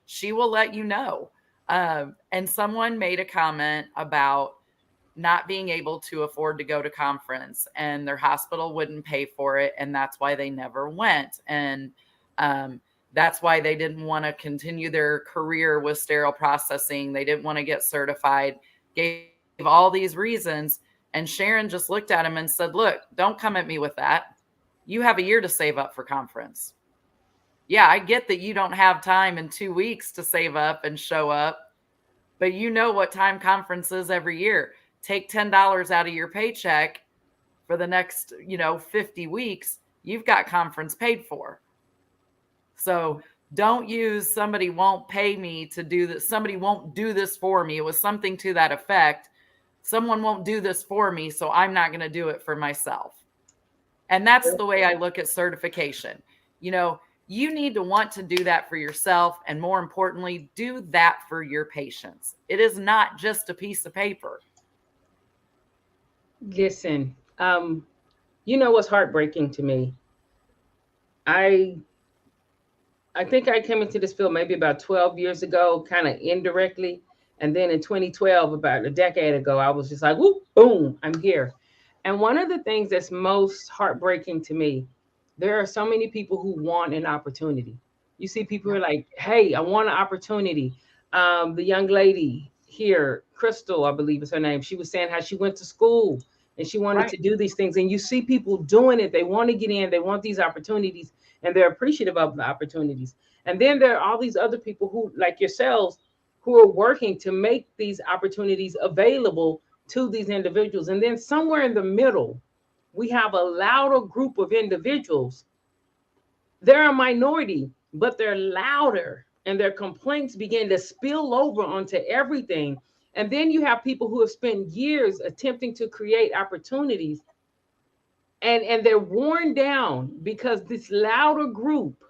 she will let you know. And someone made a comment about not being able to afford to go to conference, and their hospital wouldn't pay for it, and that's why they never went. And that's why they didn't want to continue their career with sterile processing. They didn't want to get certified, gave all these reasons. And Sharon just looked at him and said, look, don't come at me with that. You have a year to save up for conference. Yeah, I get that you don't have time in 2 weeks to save up and show up, but you know what time conference is every year. Take $10 out of your paycheck for the next, 50 weeks. You've got conference paid for. So don't use somebody won't pay me to do this. Somebody won't do this for me. It was something to that effect. Someone won't do this for me, so I'm not going to do it for myself. And that's the way I look at certification. You need to want to do that for yourself. And more importantly, do that for your patients. It is not just a piece of paper. Listen, what's heartbreaking to me? I think I came into this field maybe about 12 years ago, kind of indirectly. And then in 2012, about a decade ago, I was just like, whoop, boom, I'm here. And one of the things that's most heartbreaking to me, there are so many people who want an opportunity. You see people who are like, hey, I want an opportunity. The young lady here, Crystal, I believe is her name, she was saying how she went to school and she wanted to do these things. And you see people doing it. They want to get in. They want these opportunities, and they're appreciative of the opportunities. And then there are all these other people who, like yourselves, who are working to make these opportunities available to these individuals. And then somewhere in the middle, we have a louder group of individuals. They're a minority, but they're louder, and their complaints begin to spill over onto everything. And then you have people who have spent years attempting to create opportunities, and they're worn down because this louder group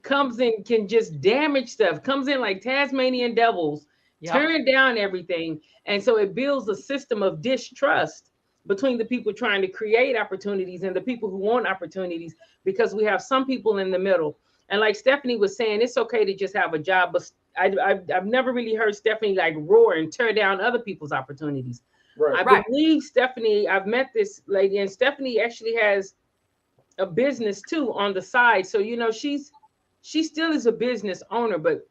comes in, can just damage stuff, comes in like Tasmanian devils, turn down everything. And so it builds a system of distrust between the people trying to create opportunities and the people who want opportunities, because we have some people in the middle. And like Stephanie was saying, it's okay to just have a job, but I've never really heard Stephanie like roar and tear down other people's opportunities. I believe Stephanie, I've met this lady, and Stephanie actually has a business too on the side. So, she still is a business owner, but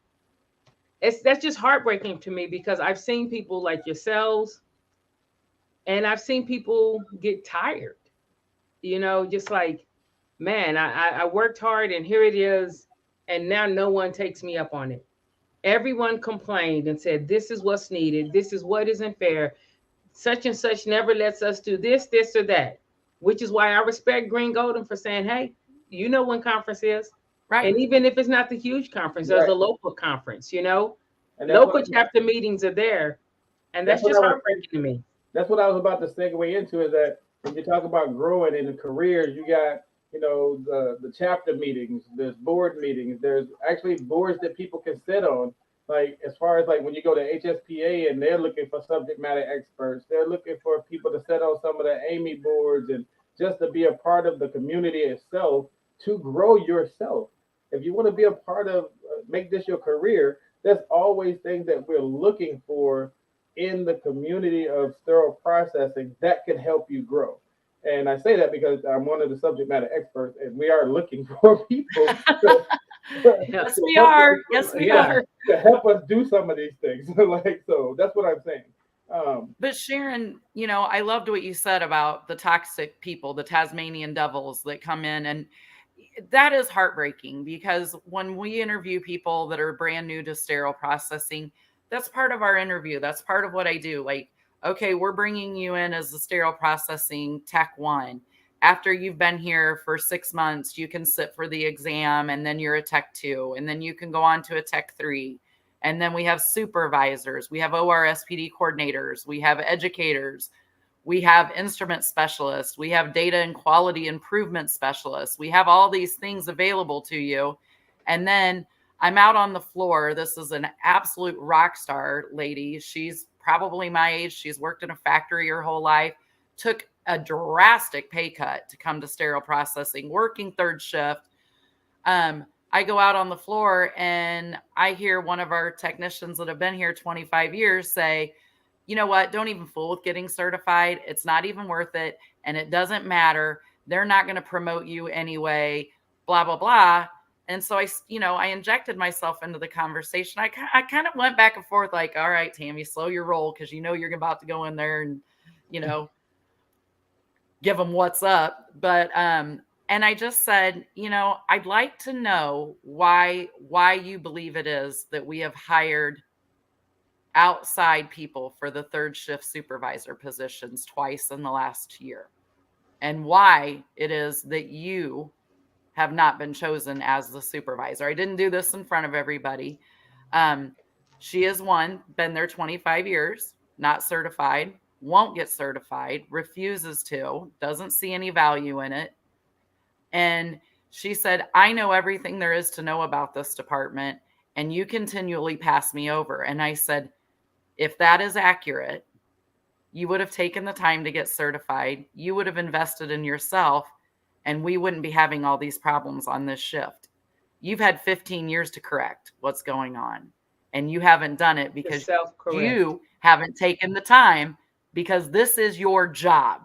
that's just heartbreaking to me, because I've seen people like yourselves, and I've seen people get tired, just like, man, I worked hard and here it is. And now no one takes me up on it. Everyone complained and said, this is what's needed. This is what isn't fair. Such and such never lets us do this, this, or that, which is why I respect Green Golden for saying, hey, you know when conference is. Right. And even if it's not the huge conference, there's a local conference, and local chapter meetings are there. And that's just heartbreaking to me. That's what I was about to segue into, is that when you talk about growing in the careers, you got, the chapter meetings, there's board meetings, there's actually boards that people can sit on. Like, as far as like when you go to HSPA and they're looking for subject matter experts, they're looking for people to sit on some of the AMI boards, and just to be a part of the community itself, to grow yourself. If you want to be a part of, make this your career, there's always things that we're looking for in the community of sterile processing that can help you grow. And I say that because I'm one of the subject matter experts, and we are looking for people. Yes, we are. Yes, we are. To help us do some of these things. So that's what I'm saying. But Sharon, I loved what you said about the toxic people, the Tasmanian devils that come in, and that is heartbreaking, because when we interview people that are brand new to sterile processing, that's part of our interview. That's part of what I do. Like, okay, we're bringing you in as the sterile processing tech 1. After you've been here for 6 months, you can sit for the exam, and then you're a tech 2, and then you can go on to a tech 3. And then we have supervisors, we have ORSPD coordinators, we have educators, we have instrument specialists, we have data and quality improvement specialists. We have all these things available to you. And then I'm out on the floor. This is an absolute rock star lady. She's probably my age. She's worked in a factory her whole life, took a drastic pay cut to come to sterile processing, working third shift. I go out on the floor and I hear one of our technicians that have been here 25 years say, you know what, don't even fool with getting certified. It's not even worth it. And it doesn't matter. They're not going to promote you anyway, blah, blah, blah. And so I injected myself into the conversation. I kind of went back and forth like, all right, Tammy, slow your roll, because you're about to go in there and, give them what's up. But, and I just said, I'd like to know why you believe it is that we have hired outside people for the third shift supervisor positions twice in the last year, and why it is that you have not been chosen as the supervisor. I didn't do this in front of everybody. She is one, been there 25 years, not certified, won't get certified, refuses to, doesn't see any value in it. And she said, I know everything there is to know about this department, and you continually pass me over. And I said, if that is accurate, you would have taken the time to get certified. You would have invested in yourself, and we wouldn't be having all these problems on this shift. You've had 15 years to correct what's going on, and you haven't done it because you haven't taken the time, because this is your job.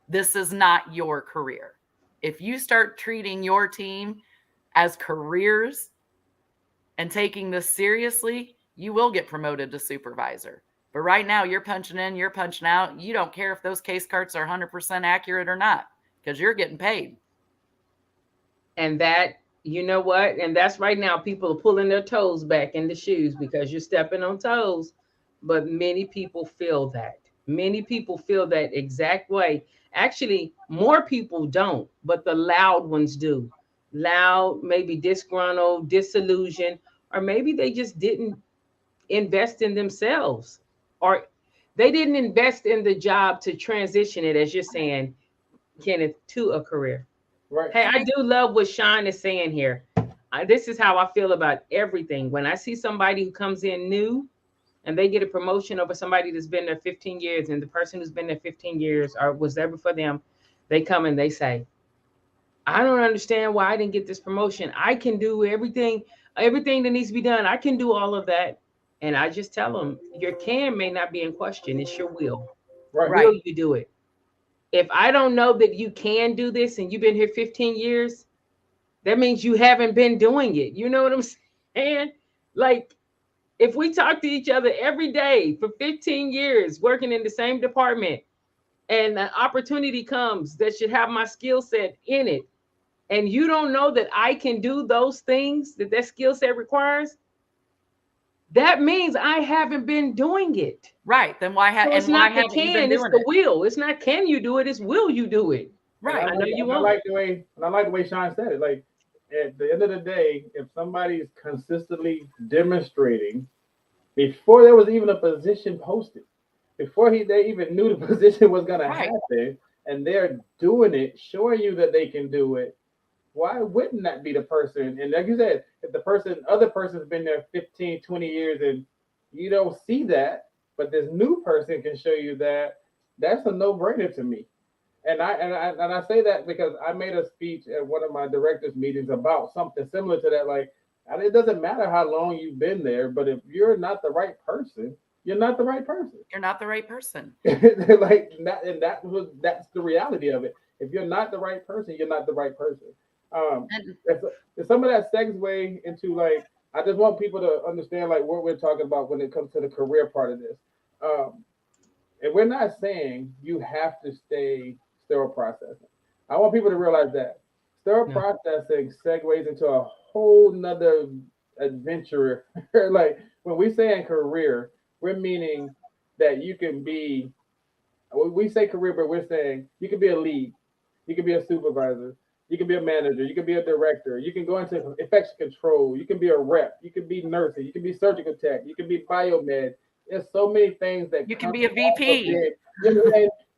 This is not your career. If you start treating your team as careers and taking this seriously, you will get promoted to supervisor. But right now, you're punching in, you're punching out. You don't care if those case cards are 100% accurate or not, because you're getting paid. And that, you know what? And that's right now, people are pulling their toes back in the shoes because you're stepping on toes. But many people feel that. Many people feel that exact way. Actually, more people don't, but the loud ones do. Loud, maybe disgruntled, disillusioned, or maybe they just didn't invest in themselves, or they didn't invest in the job to transition it, as you're saying, Kenneth, to a career. Right. Hey, I do love what Sean is saying here. This is how I feel about everything. When I see somebody who comes in new and they get a promotion over somebody that's been there 15 years, and the person who's been there 15 years or was there before them, they come and they say, I don't understand why I didn't get this promotion. I can do everything that needs to be done. I can do all of that. And I just tell them, your can may not be in question. It's your will. Right. Will you do it? If I don't know that you can do this and you've been here 15 years, that means you haven't been doing it. You know what I'm saying? Like, if we talk to each other every day for 15 years, working in the same department, and an opportunity comes that should have my skill set in it, and you don't know that I can do those things that skill set requires, that means I haven't been doing it. Right. Then why have? So it's not the can, it's the will. It's not can you do it, it's will you do it. Right. I know you won't. I like the way Sean said it. Like, at the end of the day, if somebody is consistently demonstrating before there was even a position posted, before they even knew the position was going to happen, and they're doing it, showing you that they can do it, why wouldn't that be the person? And like you said, if the other person's been there 15, 20 years and you don't see that, but this new person can show you that, that's a no-brainer to me. And I say that because I made a speech at one of my directors' meetings about something similar to that. Like, it doesn't matter how long you've been there, but if you're not the right person, you're not the right person. You're not the right person. That's the reality of it. If you're not the right person, you're not the right person. Some of that segue into, like, I just want people to understand, like, what we're talking about when it comes to the career part of this. And we're not saying you have to stay sterile processing. I want people to realize that sterile processing segues into a whole nother adventure. Like, when we say in career, we're meaning that you can be, we say career, but we're saying you can be a lead, you can be a supervisor, you can be a manager, you can be a director, you can go into infection control, you can be a rep, you can be nursing, you can be surgical tech, you can be biomed. There's so many things that you can be a VP.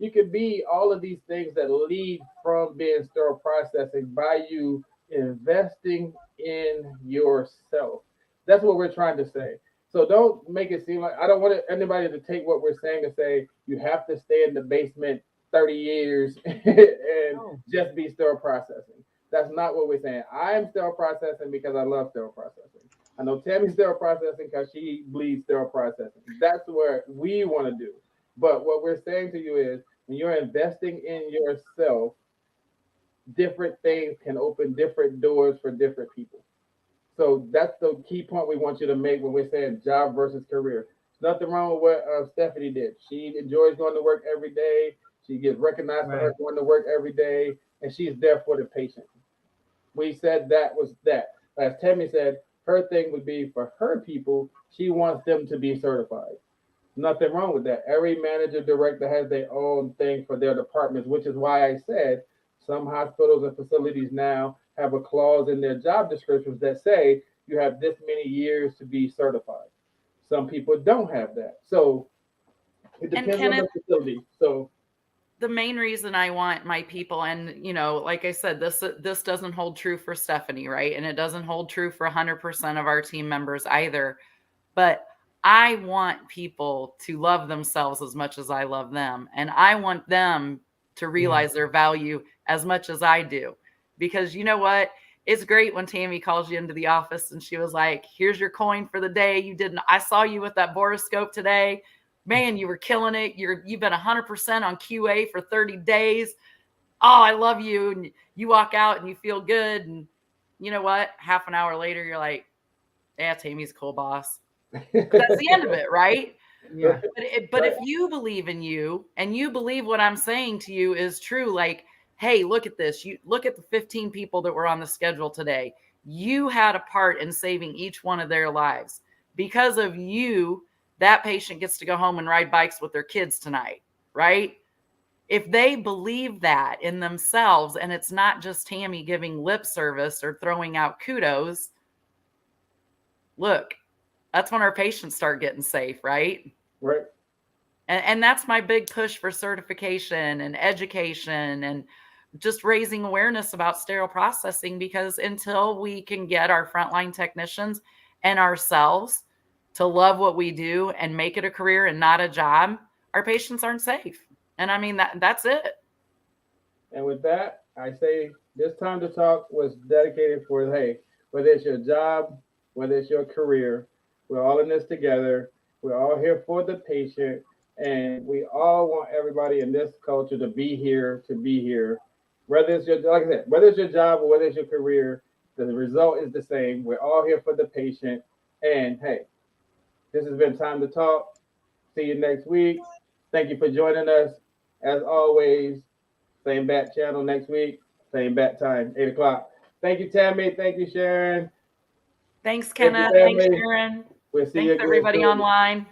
You can be all of these things that lead from being sterile processing by you investing in yourself. That's what we're trying to say. So don't make it seem like, I don't want anybody to take what we're saying and say you have to stay in the basement 30 years and just be sterile processing. That's not what we're saying. I'm sterile processing because I love sterile processing. I know Tammy's sterile processing because she bleeds sterile processing. That's what we want to do. But what we're saying to you is when you're investing in yourself, different things can open different doors for different people. So that's the key point we want you to make when we're saying job versus career. There's nothing wrong with what Stephanie did. She enjoys going to work every day. She gets recognized for her going to work every day, and she's there for the patient. We said that was that. As Tammy said, her thing would be for her people, she wants them to be certified. Nothing wrong with that. Every manager, director has their own thing for their departments, which is why I said some hospitals and facilities now have a clause in their job descriptions that say you have this many years to be certified. Some people don't have that. So it depends on the facility. So the main reason I want my people, and like I said, this doesn't hold true for Stephanie, right? And it doesn't hold true for 100% of our team members either. But I want people to love themselves as much as I love them. And I want them to realize their value as much as I do. Because you know what? It's great when Tammy calls you into the office and she was like, here's your coin for the day. I saw you with that borescope today. Man, you were killing it. You've been 100% on QA for 30 days. Oh, I love you. And you walk out and you feel good. And you know what? Half an hour later, you're like, yeah, Tammy's a cool boss. That's the end of it, right? Yeah. But if you believe in you and you believe what I'm saying to you is true, like, hey, look at this. You look at the 15 people that were on the schedule today. You had a part in saving each one of their lives. Because of you, that patient gets to go home and ride bikes with their kids tonight, right? If they believe that in themselves, and it's not just Tammy giving lip service or throwing out kudos, look, that's when our patients start getting safe, right? Right. And that's my big push for certification and education and just raising awareness about sterile processing, because until we can get our frontline technicians and ourselves to love what we do and make it a career and not a job, our patients aren't safe. And I mean, that's it. And with that, I say this time to talk was dedicated for, hey, whether it's your job, whether it's your career, we're all in this together. We're all here for the patient. And we all want everybody in this culture to be here, Whether it's your, like I said, whether it's your job or whether it's your career, the result is the same. We're all here for the patient. And hey, this has been Time to Talk. See you next week. Thank you for joining us. As always, same bat channel next week, same bat time, 8 o'clock. Thank you, Tammy. Thank you, Sharon. Thanks, Kenneth. Thanks, Sharon. We'll see Thanks, you again everybody soon. online.